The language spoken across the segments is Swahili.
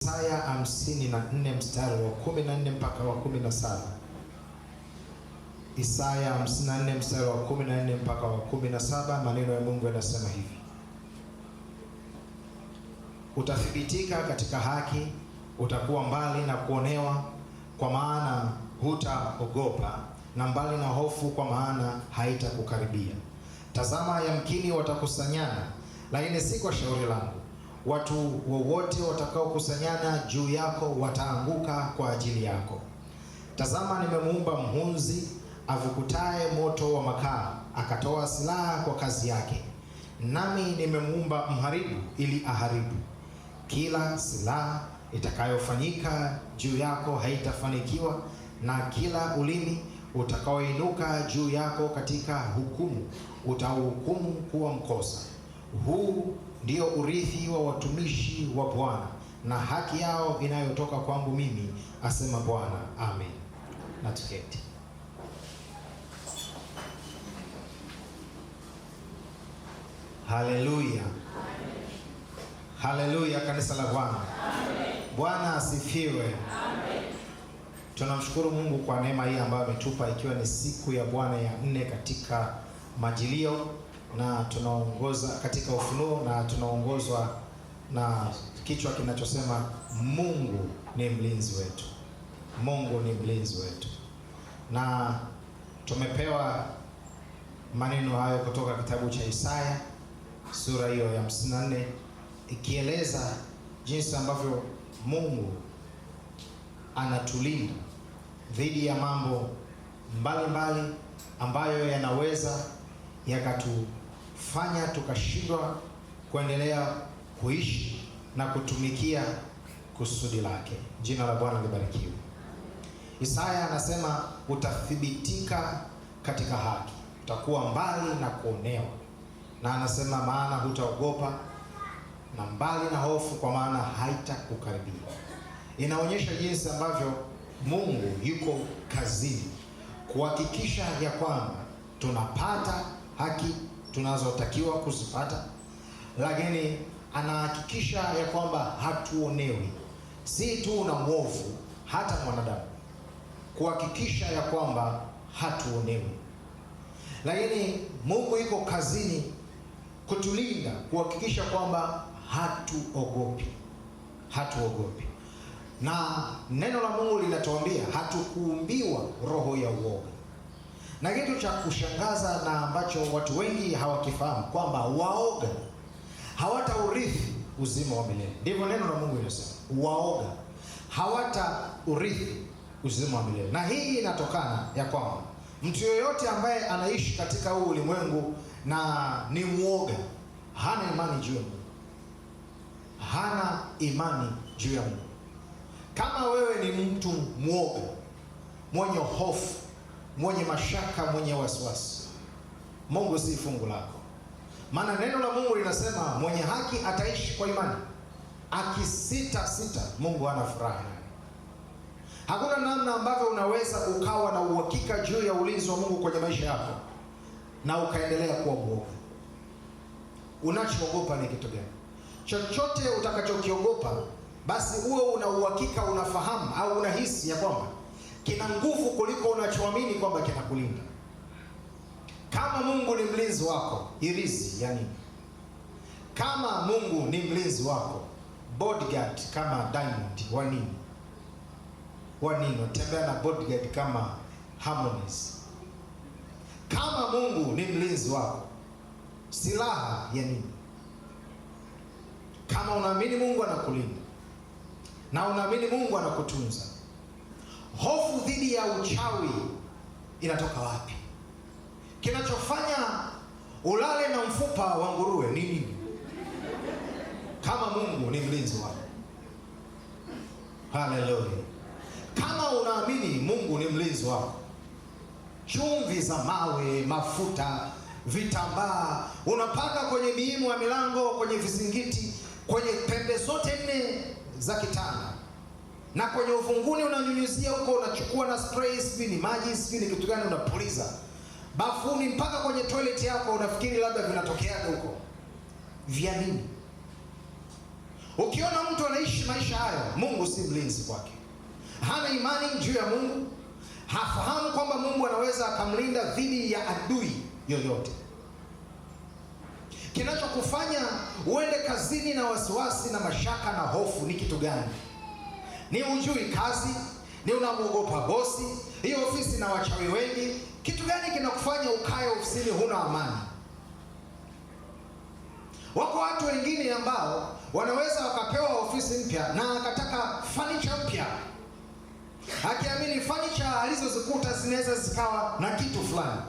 Isaya 54 mstari wa 14 mpaka wa 17. Isaya 54 mstari wa 14 mpaka wa 17, maneno ya Mungu yanasema hivi: utathibitika katika haki, utakuwa mbali na kuonewa, kwa maana hutaogopa, na mbali na hofu, kwa maana haitakukaribia. Tazama, yamkini watakusanyana, lakini si kwa shauri langu. Watu wowote watakaokusanyana juu yako wataanguka kwa ajili yako. Tazama, nimemuumba mhunzi avukutaye moto wa makaa, akatoa silaha kwa kazi yake. Nami nimemuumba mharibu ili aharibu. Kila silaha itakayofanyika juu yako haitafanikiwa, na kila ulimi utakaoinuka juu yako katika hukumu utauhukumu kuwa mkosa. Huu ndio urithi wa watumishi wa Bwana, na haki yao inayotoka kwangu mimi, asema Bwana. Amen. Na tuketi. Haleluya. Haleluya, kanisa la Bwana. Bwana asifiwe. Amen. Tunamshukuru Mungu kwa neema hii ambayo ametupa, ikiwa ni siku ya Bwana ya 4 katika Majilio, na tunaongoza katika Ufunuo, na tunaongozwa na kichwa kinachosema Mungu ni mlinzi wetu. Mungu ni mlinzi wetu. Na tumepewa maneno hayo kutoka kitabu cha Isaya sura hiyo ya 54, ikieleza jinsi ambavyo Mungu anatulinda dhidi ya mambo mbalimbali ambayo yanaweza yakatufanya tukashindwa kuendelea kuishi na kutumikia kusudi lake. Jina la Bwana libarikiwe. Isaya anasema utathibitika katika haki, utakuwa mbali na kuonewa, na anasema maana hutaogopa, na mbali na hofu, kwa maana haitakukaribia. Inaonyesha jinsi ambavyo Mungu yuko kazini kuhakikisha ya kwamba tunapata haki tunazotakiwa kuzipata, lakini anahakikisha ya kwamba hatuonewi. Si tu na mwovu, hata mwanadamu, kuhakikisha ya kwamba hatuonewi. Lakini Mungu yuko kazini kutulinda, kuhakikisha kwamba hatuogopi. Na neno la Mungu linatuambia hatukuumbiwa roho ya uoga. Na kitu cha kushangaza na ambacho watu wengi hawakifahamu, kwamba waoga hawataurithi uzima wa milele. Ndivyo neno la Mungu linasema, waoga hawataurithi uzima wa milele. Na hii inatokana ya kwamba mtu yoyote ambaye anaishi katika huu ulimwengu na ni mwoga, hana imani juu ya Mungu. Hana imani juu ya Mungu. Kama wewe ni mtu mwoga, mwenye hofu, mwenye mashaka, mwenye wasiwasi, Mungu si fungu lako. Maana neno la Mungu linasema mwenye haki ataishi kwa imani. Akisita, Mungu hana furaha. Hakuna namna ambavyo unaweza ukawa na uhakika juu ya ulinzi wa Mungu kwenye maisha yako na ukaendelea kuwa mwoga. Unachoogopa ni kitu gani? Chochote utakachokiogopa, basi uwe una uhakika, unafahamu au unahisi ya kwamba kina nguvu kuliko unachoamini kwamba kinakulinda. Kama Mungu ni mlinzi wako, irizi yani, kama Mungu ni mlinzi wako, bodyguard kama Diamond, wanini tembea na bodyguard kama Harmonize. Kama Mungu ni mlinzi wako, silaha ya nini? Kama unaamini Mungu anakulinda na unaamini Mungu anakutunza, hofu dhidi ya uchawi inatoka wapi? Kinachofanya ulale na mfupa wa nguruwe ni nini? Kama Mungu ni mlinzi wako. Haleluya. Kama unaamini Mungu ni mlinzi wako, chumvi za mawe, mafuta, vitambaa unapaka kwenye miimo ya milango, kwenye vizingiti, kwenye pembe zote 4 za kitanda, na kwenye uvunguni unanyunyuzia huko, unachukua na spray, sijui ni maji, sijui ni kitu gani, unapuliza bafuni, mpaka kwenye toilet yako unafikiri labda vinatokeaga huko. Vya nini? Ukiona mtu anaishi maisha hayo, Mungu si mlinzi kwake. Hana imani juu ya Mungu, hafahamu kwamba Mungu anaweza akamlinda dhidi ya adui yoyote. Kinachokufanya uende kazini na wasiwasi na mashaka na hofu ni kitu gani? Ni hujui kazi? Ni unamwogopa bosi? Hiyo ofisi na wachawi wengi? Kitu gani kinakufanya ukae ofisini huna amani? Wako watu wengine ambao wanaweza wakapewa ofisi mpya na akataka furniture mpya, akiamini furniture alizozikuta zinaweza zikawa na kitu fulani,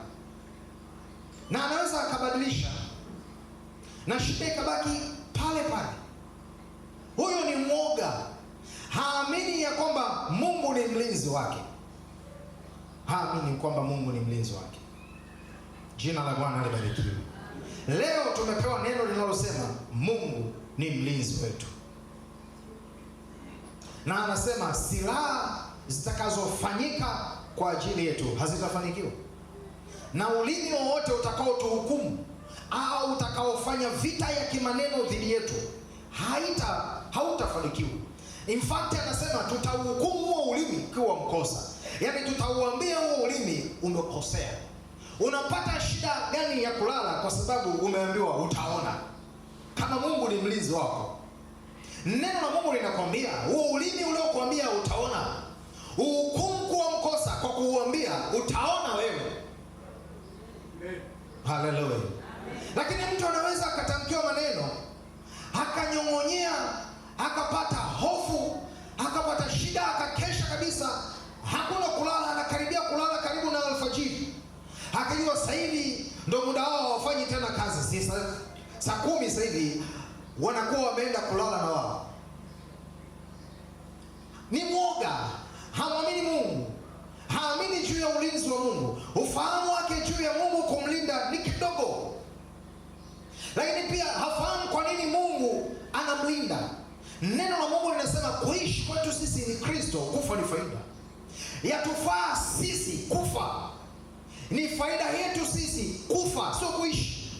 na anaweza akabadilisha na shida ikabaki pale pale. Huyo ni mwoga, haamini ya kwamba Mungu ni mlinzi wake. Haamini kwamba Mungu ni mlinzi wake. Jina la Bwana libarikiwe. Leo tumepewa neno linalosema Mungu ni mlinzi wetu, na anasema silaha zitakazofanyika kwa ajili yetu hazitafanikiwa, na ulimi wowote utakaotuhukumu au utakaofanya vita ya kimaneno dhidi yetu hautafanikiwa. In fact, anasema tutauhukumu huo ulimi ukiwa mkosa, yaani tutauambia huo ulimi umekosea. Unapata shida gani ya kulala? Kwa sababu umeambiwa utaona. Kama Mungu ni mlinzi wako, neno la Mungu linakwambia huo ulimi uliokuambia utaona, uhukumu kuwa mkosa kwa kuuambia utaona wewe. Haleluya. Lakini mtu anaweza akatamkiwa maneno, akanyong'onyea, akapata hofu, akapata shida, akakesha kabisa, hakuna kulala, anakaribia kulala karibu na alfajiri, akijua sasa hivi ndio muda wao wafanyi tena kazi, saa 10 sasa hivi wanakuwa wameenda kulala na wao. Ni mwoga, hamwamini Mungu, haamini juu ya ulinzi wa Mungu. Ufahamu wake juu ya Mungu kumlinda ni kidogo, lakini pia hafahamu kwa nini Mungu anamlinda. Neno la Mungu linasema kuishi kwetu sisi ni Kristo, kufa ni faida. Yatufaa sisi kufa, ni faida yetu sisi kufa, sio kuishi.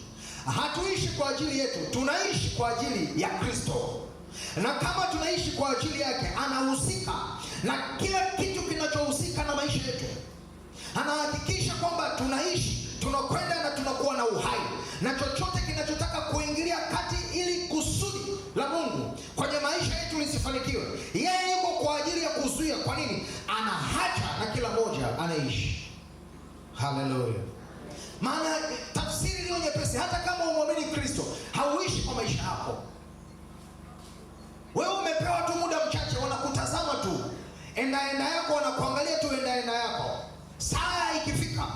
Hatuishi kwa ajili yetu, tunaishi kwa ajili ya Kristo. Na kama tunaishi kwa ajili yake, anahusika na kila kitu kinachohusika na maisha yetu. Anahakikisha kwamba tunaishi, tunakwenda na tunakuwa na uhai, na chochote kinachotaka kuingilia kati ili kusudi la Mungu kwenye maisha yetu lisifanikiwe, yeye yuko kwa ajili ya kuzuia. Kwa nini? Ana haja na kila mmoja anaishi. Haleluya. Maana tafsiri ni nyepesi, hata kama umwamini Kristo, hauishi kwa maisha yako. Wewe umepewa tu muda mchache, wanakutazama tu, enda yako, wanakuangalia tu, enda yako. Saa ikifika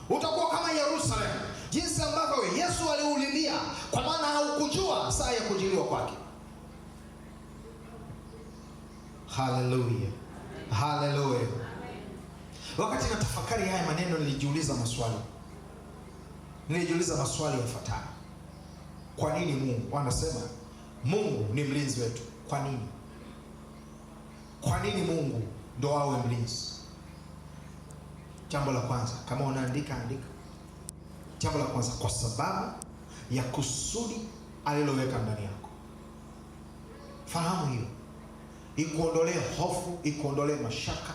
utakuwa kama Yerusalemu, jinsi ambavyo Yesu aliulilia, kwa maana haukujua saa ya kujiliwa kwake. Haleluya. Haleluya. Wakati natafakari haya maneno, nilijiuliza maswali yafuatayo. Kwa nini Mungu anasema Mungu ni mlinzi wetu? Kwa nini? Kwa nini Mungu ndo awe mlinzi? Jambo la kwanza, kama unaandika andika. Jambo la kwanza, kwa sababu ya kusudi aliloweka ndani yako. Fahamu hiyo, ikuondolee hofu, ikuondolee mashaka,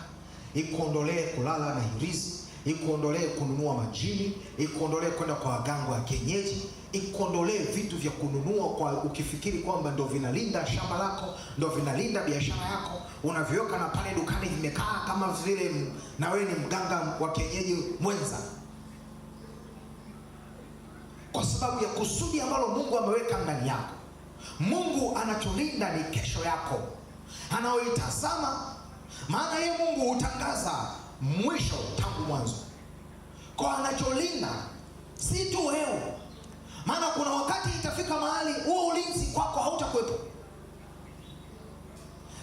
ikuondolee kulala na hirizi, ikuondolee kununua majini, ikuondolee kwenda kwa waganga wa kienyeji, ikuondolee vitu vya kununua kwa ukifikiri kwamba ndio vinalinda shamba lako, ndio vinalinda biashara yako, unaviweka na pale dukani vimekaa kama vile na wewe ni mganga wa kienyeji mwenza. Kwa sababu ya kusudi ambalo Mungu ameweka ndani yako. Mungu anacholinda ni kesho yako, anaoitazama. Maana yeye Mungu hutangaza mwisho tangu mwanzo. Kwa anacholinda si tu wewe, maana kuna wakati itafika mahali huo ulinzi kwako hautakuwepo.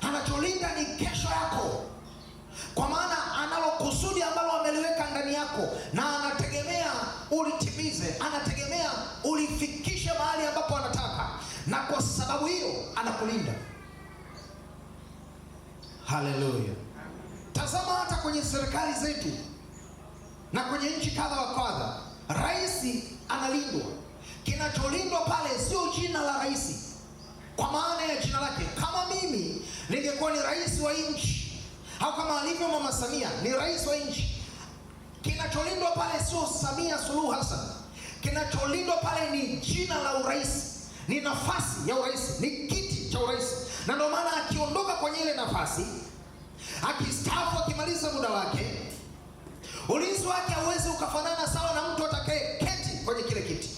Anacholinda ni kesho yako, kwa maana analo kusudi ambalo ameliweka ndani yako, na anategemea ulitimize, anategemea ulifikishe mahali ambapo anataka, na kwa sababu hiyo anakulinda. Haleluya. Tazama hata kwenye serikali zetu na kwenye nchi kadha wa kadha, rais analindwa. Kinacholindwa pale sio jina la rais, kwa maana ya jina lake. Kama mimi ningekuwa ni rais wa nchi, au kama alivyo Mama Samia ni rais wa nchi, kinacholindwa pale sio Samia Suluhu Hassan. Kinacholindwa pale ni jina la urais, ni nafasi ya urais, ni kiti cha urais. Na ndio maana akiondoka kwenye ile nafasi, akistaafu, akimaliza muda wake, ulinzi wake hauwezi ukafanana sawa na mtu atakaye keti kwenye kile kiti.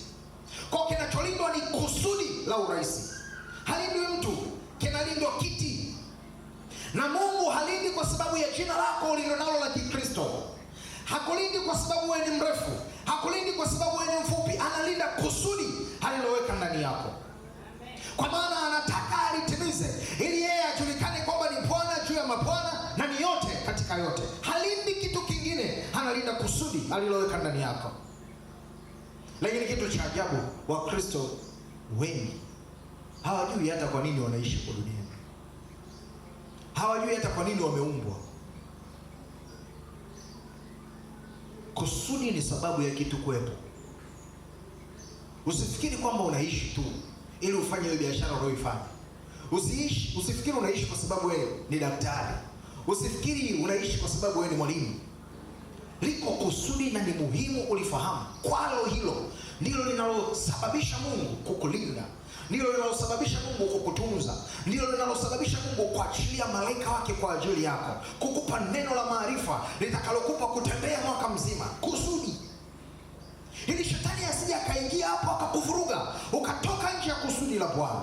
Kwa kinacholindwa ni kusudi la urais. Halindwi mtu, kinalindwa kiti. Na Mungu halindi kwa sababu ya jina lako ulilonalo la Kikristo. Hakulindi kwa sababu wewe ni mrefu, hakulindi kwa sababu wewe ni mfupi. Analinda kusudi aliloweka ndani yako, kwa maana anataka alitimize, ili yeye ajulikane kwamba ni Bwana juu ya mabwana na ni yote katika yote. Halindi kitu kingine, analinda kusudi aliloweka ndani yako. Lakini kitu cha ajabu, Wakristo wengi hawajui hata kwa nini wanaishi kwa dunia. Hawajui hata kwa nini wameumbwa. Kusudi ni sababu ya kitu kuwepo. Usifikiri kwamba unaishi tu ili ufanye ile biashara unayoifanya. Usifikiri unaishi kwa sababu wewe ni daktari. Usifikiri unaishi kwa sababu wewe ni mwalimu. Liko kusudi na ni muhimu ulifahamu. Kwalo hilo ndilo linalosababisha Mungu kukulinda, ndilo linalosababisha Mungu kukutunza, ndilo linalosababisha Mungu kuachilia malaika wake kwa ajili yako, kukupa neno la maarifa litakalokupa kutembea mwaka mzima. Kusudi ili shetani asije akaingia hapo akakuvuruga ukatoka nje ya kusudi la Bwana.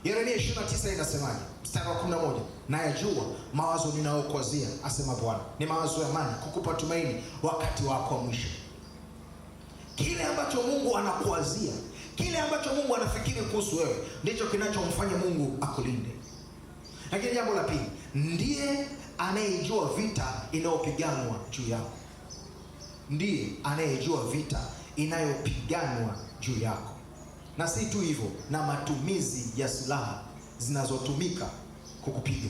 Yeremia 29 inasemaje? Mstari wa 11, nayajua mawazo ninayokuwazia, asema Bwana, ni mawazo ya amani, kukupa tumaini wakati wako wa mwisho. Kile ambacho Mungu anakuwazia, kile ambacho Mungu anafikiri kuhusu wewe, ndicho kinachomfanya Mungu akulinde. Lakini jambo la pili, ndiye anayejua vita inayopiganwa juu yako. Ndiye anayejua vita inayopiganwa juu yako. Na si tu hivyo, na matumizi ya silaha zinazotumika kukupiga.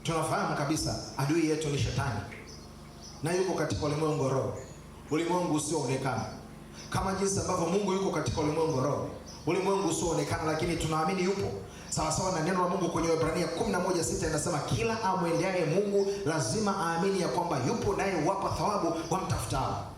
Tunafahamu kabisa adui yetu ni shetani, na yuko katika ulimwengu roho, ulimwengu usioonekana. Kama jinsi ambavyo Mungu yuko katika ulimwengu roho, ulimwengu usioonekana, lakini tunaamini yupo. Sawa sawa na neno la Mungu kwenye Waebrania 11:6 inasema, kila amwendeaye Mungu lazima aamini ya kwamba yupo, naye huwapa thawabu wamtafutao.